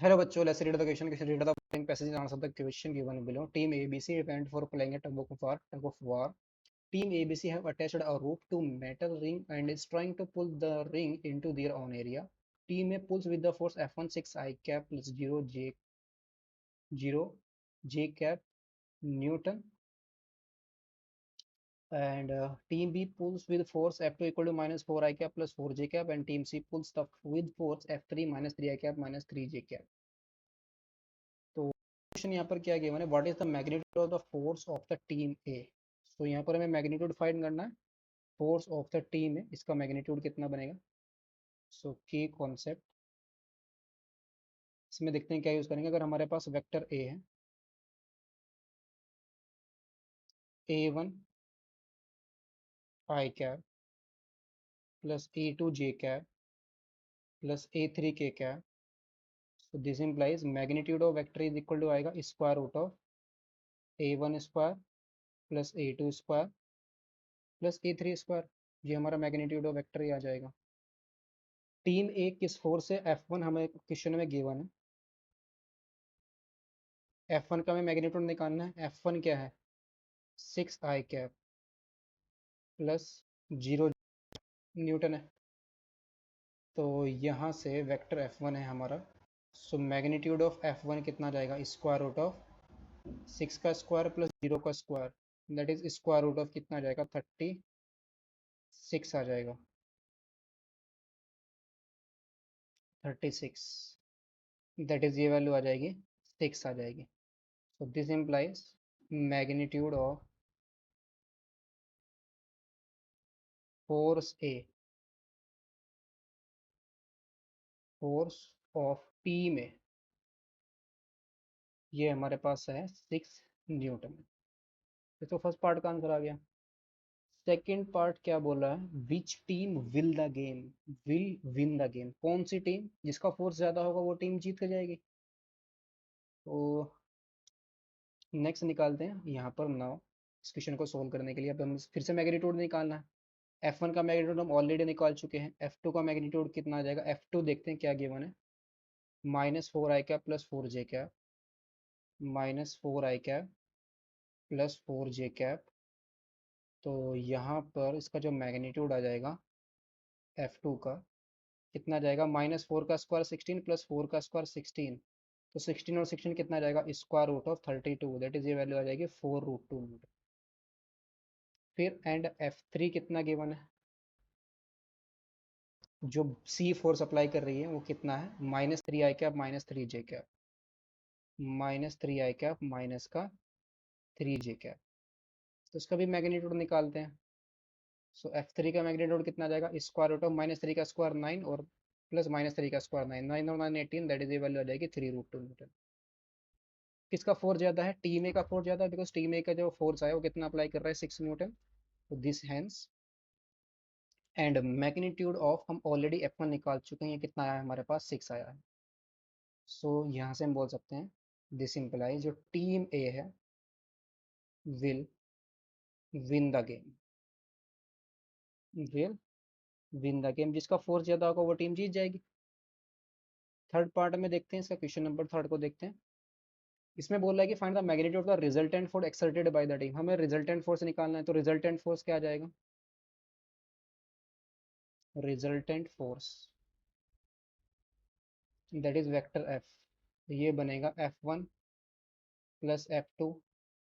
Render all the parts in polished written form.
Hello बच्चों, let's read the question. Read the following passage and answer the question given below. Team ABC repent for playing a tug of war. Team ABC have attached a rope to metal ring and is trying to pull the ring into their own area. Team A pulls with the force F1 6 I cap plus 0 J cap Newton, and Team B pulls with force F2 equal to minus 4 I cap plus 4 J cap, and Team C pulls the with force F3 minus 3 I cap minus 3 J cap. तो question यहाँ पर क्या given है, what is the magnitude of the force of the team A. So यहाँ पर हमें magnitude find करना है, force of the team A, इसका मैग्नीट्यूड कितना बनेगा। सो की कॉन्सेप्ट इसमें देखते हैं क्या यूज करेंगे। अगर हमारे पास वेक्टर ए है, A1 I cap plus A2 J cap plus A3 K cap, so this implies magnitude of vector is equal to आएगा square root of A1 square plus A2 square plus A3 square. ये हमारा magnitude of vector ही आ जाएगा। Team ए किस force से F1 हमें question में गिवन है, F1 का हमें मैग्नीट्यूड निकालना है। F1 क्या है, 6 आई कैप प्लस 0 न्यूटन है। तो यहाँ से वेक्टर F1 है हमारा। सो मैग्नीट्यूड ऑफ F1 कितना जाएगा, स्क्वायर रूट ऑफ 6 का स्क्वायर प्लस 0 का square, that is square root of कितना जाएगा, 36 आ जाएगा, 36, दैट इज ये वैल्यू आ जाएगी 6 आ जाएगी। So this implies magnitude of force A, force of T में, ये हमारे पास है 6 न्यूटन। तो फर्स्ट पार्ट का आंसर आ गया। सेकेंड पार्ट क्या बोला है, which team will the game, will win the game, कौन सी टीम, जिसका फोर्स ज्यादा होगा वो टीम जीत कर जाएगी। तो नेक्स्ट निकालते हैं यहाँ पर नाउ, इस क्वेश्चन को सोल्व करने के लिए अब हम फिर से मैग्नीट्यूड निकालना है। F1 का मैग्नीट्यूड हम ऑलरेडी निकाल चुके हैं, F2 का मैग्नीट्यूड कितना आ जाएगा। F2 देखते हैं क्या गिवन है, माइनस 4 आई कैप प्लस 4 जे कैप, माइनस 4 आई कैप प्लस 4 जे कैप। तो यहाँ पर इसका जो मैग्नीट्यूड आ जाएगा F2 का कितना जाएगा, माइनस 4 का स्क्वायर 16 प्लस 4 का स्क्वायर 16, तो 16 और 16 कितना जाएगा, square root of 32, that is ये वैल्यू आ जाएगी 4√2 न्यूटन। फिर एंड F3 कितना गिवन है, जो सी फोर्स अप्लाई कर रही है वो कितना है, माइनस 3 आई कैप माइनस 3 जे कैप, माइनस 3 आई कैप माइनस का 3 जे कैप। तो इसका भी मैग्नीट्यूड निकालते हैं। सो F3 का मैग्नीट्यूड कितना जाएगा, स्क्वायर रूट ऑफ माइनस 3 का स्क्वायर 9 और प्लस माइनस 3 का स्क्वायर 9, 9 और 9 18, दैट इज ये वैल्यू आ जाएगी 3√2 न्यूटन। किसका फोर्स ज्यादा है, टीम ए का फोर्स ज्यादा है, बिकॉज टीम ए का जो फोर्स है वो कितना अप्लाई कर रहा है, 6 न्यूटन। तो this hence and magnitude of हम ऑलरेडी F1 निकाल चुके हैं, ये कितना आया है हमारे पास, 6 आया है। सो यहाँ से हम बोल सकते हैं दिस इम्प्लाई जो टीम ए है will win the game, will win the game, जिसका फोर्स ज्यादा होगा वो टीम जीत जाएगी। थर्ड पार्ट में देखते हैं, इसका क्वेश्चन नंबर थर्ड को देखते हैं। इसमें बोल रहा है कि find the magnitude of the resultant force exerted by the team, हमें रिजल्टेंट फोर्स निकालना है। तो रिजल्टेंट फोर्स क्या आ जाएगा, resultant force that is vector F, ये बनेगा F1 plus F2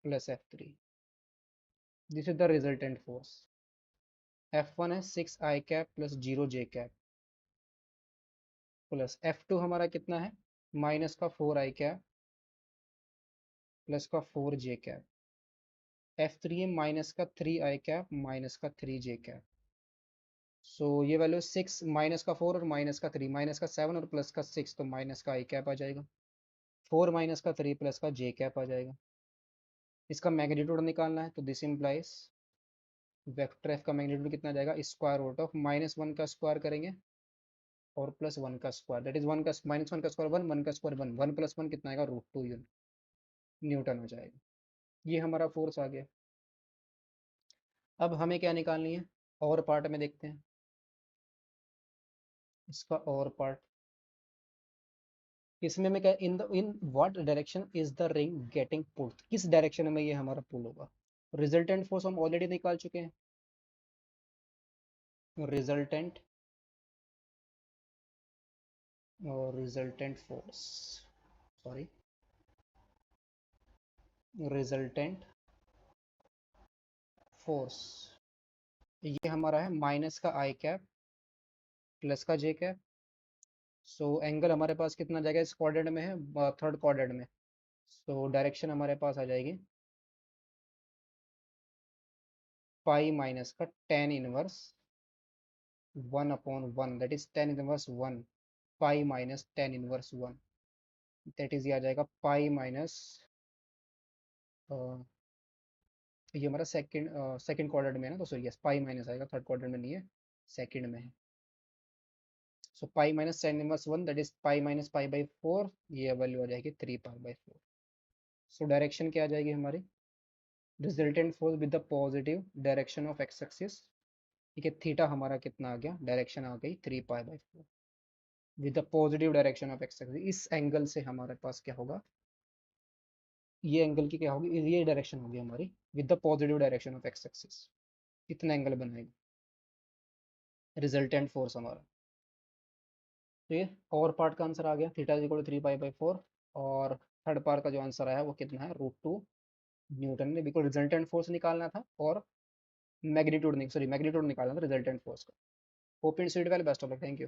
plus F3, this is the resultant force. F1 है 6 आई cap plus 0 जे cap plus F2 हमारा कितना है, माइनस का 4 आई कैप प्लस का 4 जे कैप, F3 है माइनस का 3 आई कैप माइनस का 3 जे कैप। सो ये वैल्यू 6 माइनस का 4 और माइनस का 3, माइनस का 7 और प्लस का 6, तो माइनस का आई कैप आ जाएगा, 4 माइनस का 3 प्लस का जे कैप आ जाएगा। इसका मैग्नीट्यूड निकालना है, तो दिस इम्प्लाइज वेक्टर एफ का मैग्नीट्यूड कितना जाएगा, स्क्वायर रूट ऑफ माइनस 1 का स्क्वायर करेंगे और प्लस 1 का स्क्वायर, दैट इज 1 का माइनस 1 का स्क्वायर 1, 1 का स्क्वायर 1, 1 प्लस 1 कितना आएगा, √2 न्यूटन हो जाएगा। ये हमारा फोर्स आ गया। अब हमें क्या निकालनी है, और पार्ट में देखते हैं इसका और पार्ट। इसमें मैं क्या in what direction is the ring getting pulled, किस डायरेक्शन में ये हमारा पुल होगा। रिजल्टेंट फोर्स हम ऑलरेडी निकाल चुके हैं, रिजल्टेंट और resultant force, sorry, resultant force, ये हमारा है माइनस का आई कैप प्लस का जे कैप। सो एंगल हमारे पास कितना जाएगा, इस क्वाड्रेंट में है, थर्ड क्वाड्रेंट में। सो डायरेक्शन हमारे पास आ जाएगी पाई माइनस का tan inverse 1/1, that is ten inverse 1, pi minus tan inverse 1, that is ये आ जाएगा पाई माइनस, ये हमारा सेकंड क्वाड्रेंट में है ना, तो सॉरी यस पाई माइनस आएगा, थर्ड क्वाड्रेंट में नहीं है, सेकंड में है। So pi minus tan inverse 1, that is pi minus pi by 4, ये वैल्यू आ जाएगी 3 पाई बाई 4। सो डायरेक्शन क्या आ जाएगी हमारी, resultant force with the positive direction of X axis, ठीक है, थीटा हमारा कितना आ गया, डायरेक्शन आ गई 3 pi by 4 with the positive direction of X axis. इस एंगल से हमारे पास क्या होगा, ये एंगल की क्या होगी, ये डायरेक्शन होगी हमारी with the positive direction of X axis, कितना एंगल बनाएगा रिजल्टेंट फोर्स हमारा। तो ये और पार्ट का आंसर आ गया, theta is equal to 3 pi by 4, और थर्ड पार्ट का जो आंसर आया वो कितना है, √2 न्यूटन ने, बिल्कुल रिजल्टेंट फोर्स निकालना था और मैग्नीट्यूड नहीं, सॉरी मैग्नीट्यूड निकालना था रिजल्टेंट फोर्स का। Hope it's well, best of luck, thank you.